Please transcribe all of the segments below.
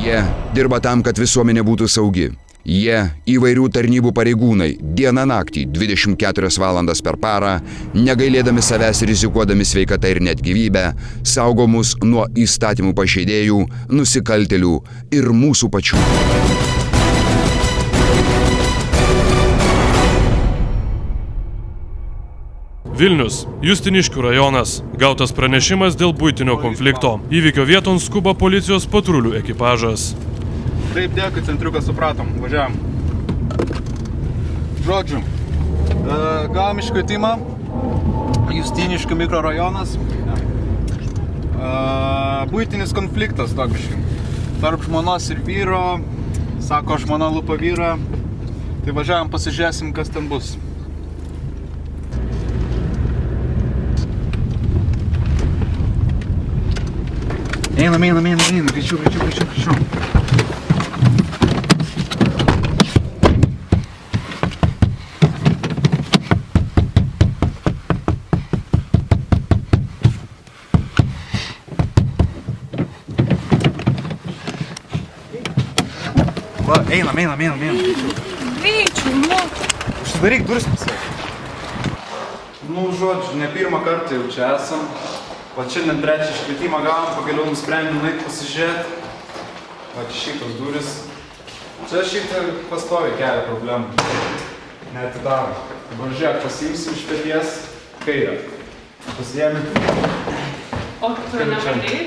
Jie dirba tam, kad visuomenė būtų saugi. Jie įvairių tarnybų pareigūnai dieną naktį 24 valandas per parą, negailėdami savęs rizikuodami sveikatą ir net gyvybę, saugo mus nuo įstatymų pažeidėjų, nusikaltėlių ir mūsų pačių. Vilnius, Justiniškių rajonas. Gautas pranešimas dėl buitinio konflikto. Įvykio vieton skuba policijos patrulių ekipažas. Taip, dėkui, centriuką supratom, važiavam. Žodžiu, gavom iškvietimą, Justiniškių mikrorajonas. Buitinis konfliktas tokiškai. Tarp žmonos ir vyro, sako, žmona lupa vyrą. Tai važiavam, pasižiūrėsim, kas ten bus. Einam, greičiau. Va, einam. Greičiau, nu. Užsidaryk duris pasai. Nu, žodžiu, ne pirmą kartą jau čia esam. Va šiandien trečią iškvietimą gavom, pagaliau nusprendėm nueit pasižiūrėti. Va šitos duris. Čia šitą pastoviai kelia problemų. Neatidaro. Dabar žiūrėk, pasiimsim iš peties kairę. Pasiėmė. O tu nevalėjai?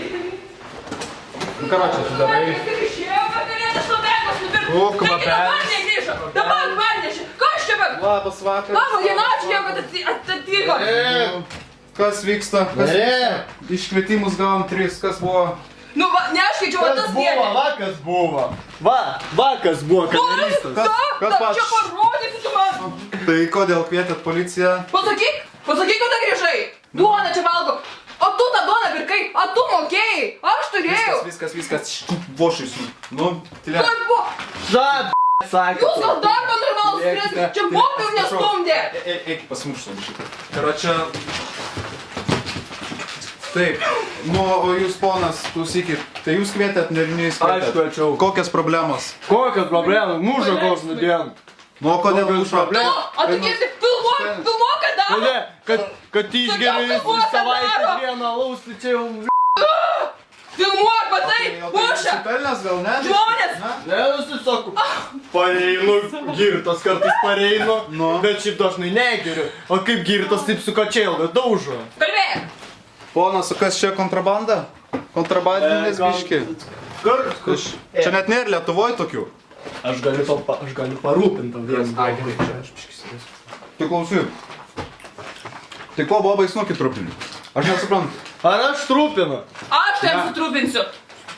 Nu ką čia atidarai? Išėjo vakarėt, aš nubegas nupirkau. O, kvapelis. Dabar negrįžo. Dabar parnešė. Kas čia bet? Labas vakaras. Laba diena, ačiū Dievu, kad atvyko. Kas vyksta? Iškvietimus gavom 3, kas buvo? Nu, ne aš skaičiau, o tas vietė. Kas buvo? Kas buvo kameristas? Čia parodysiu tu man. Tai kodėl kvietėt policiją? Pasakyk, kada grįžai. Duona čia valgo. O tu tą duoną pirkai, o tu mokėjai. Aš turėjau. Viskas. Vošais. Nu, tylė. Kaip buvo? Žad, sakė. Jūs gal darbą normalus turėsit. Čia bokai nestumdė. Eik pasimuštum šitą. Karočią... Taip, nu, o jūs, ponas, klausykit, tai jūs kvietėt, nežinai, Aš kviečiau. Kokias problemos? Kokios problemos? Mūžą koks nudien. Nu, o kodėl mūžą? O tu girdi, filmuok, kad daro. Kad išgeri savaitę dieną alaus, tai čia jau... Filmuok, matai, muša. Pelnės gal, ne? Žmonės. Ne, nusisakau. Pareinu, girtas kartais pareinu, bet šiaip dažnai negeriu. O kaip girtas, taip su kačėlga daužo. Kalbėk. Ponas, o kas čia kontrabanda? Kontrabandinis biški. Čia net nėra Lietuvoj tokių. Aš galiu parūpinti tam vienas. Tai klausyk. Tai ko bobai snukį trupinį? Aš nesuprantu. Ar aš trūpinu? Aš ten sutrupinsiu.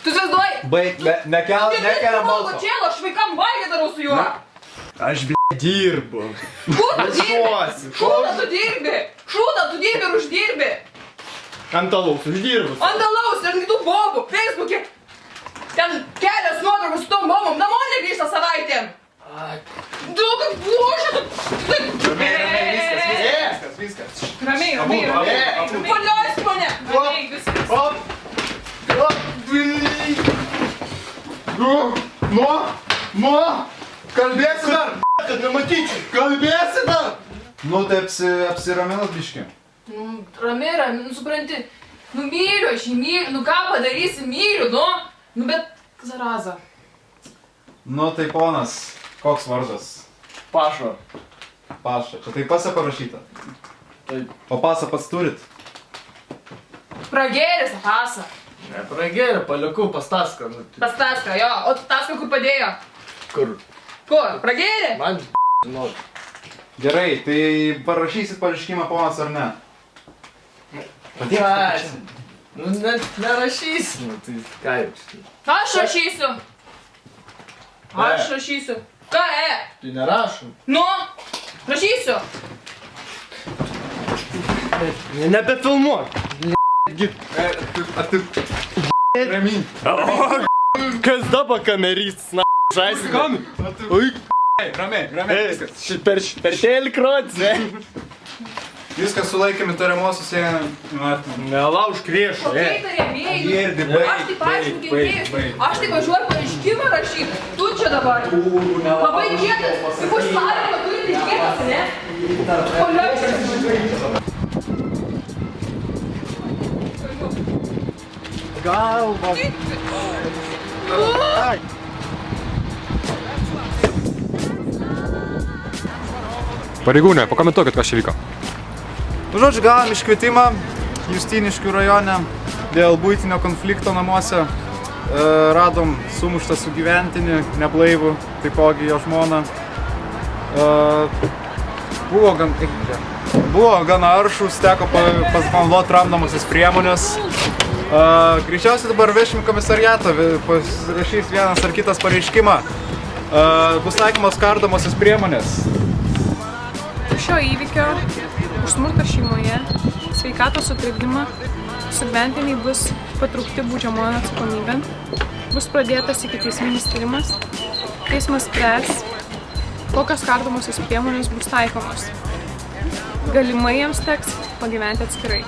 Tu įsivaizduoji? Baig, nekelia balso. Aš vaikam valgį darau su juo. Aš dirbu. Kur tu dirbi? Šūdą tu dirbi ir uždirbi. Ant alaus uždirbu. Ant alaus ir kitų bobų, Facebook'e. Ten kelias nuotraukos su tom bobom, namo negrįžta savaitėm. Du, kad buožė. Viskas. Ramiai. Paliausk mane. Ramiai, viskas. Kalbėsi dar? Kad nematyčiau. Kalbėsi dar? Nu, tai apsiraminat biški. Ramiai, supranti. Nu, myliu, aš jį myliu. Nu, ką padarysi, myliu, nu. Nu, bet, zaraza. Nu, tai ponas, koks vardas? Paša. Paša. Čia tai pase parašyta? Taip. O pasą pats turit? Pragėrės, pasą. Ne, pragėrė, paliku pas Taską. Pas Taską, jo. O Taską kur padėjo? Kur? Kur? Pragėrė? Man žinau. Gerai, tai parašysit pareiškimą ponas ar ne? Padėk. Nu, nerašysi. Nu, tai ką jau. Aš rašysiu. Ką, Tai nerašom. Nu, rašysiu. Nebefilmuok. Ramin. Kas dabar kamerys, na, žaisim? Ramiai, viskas. Per šėlį krotsė. Viskas sulaikėme tariamosius, jie... Nelaužk riešo, Kokie tariamieji? Girdi, Aš taip aišku girdėjus. Aš taip važiuoju pareiškimą. rašyk. Tu čia dabar. Labai kietas. Kaip užslavimą turite kietas, ne? Paliaučiu. Galva. Ai. Pareigūnė, pakomentuokit, kas čia vyko. Žodžiu, gavom iškvietimą Justiniškių rajone dėl buitinio konflikto namuose. Radom sumuštą sugyventinį, neblaivų, taipogi jo žmoną. Buvo gana aršus, teko pasnaudoti tramdomosios priemonės. Greičiausiai dabar vešim komisariatą, pasirašys vienas ar kitas pareiškimą. Bus taikomos kardomosios priemonės. Šio įvykio už smurtą šeimoje, sveikatos sutrikdymą, sugyventiniai bus patraukti baudžiamojon atsakomybėn, bus pradėtas ikiteisminis tyrimas, teismas spręs, kokios kardomosios priemonės bus taikomos. Galimai jiems teks pagyventi atskirai.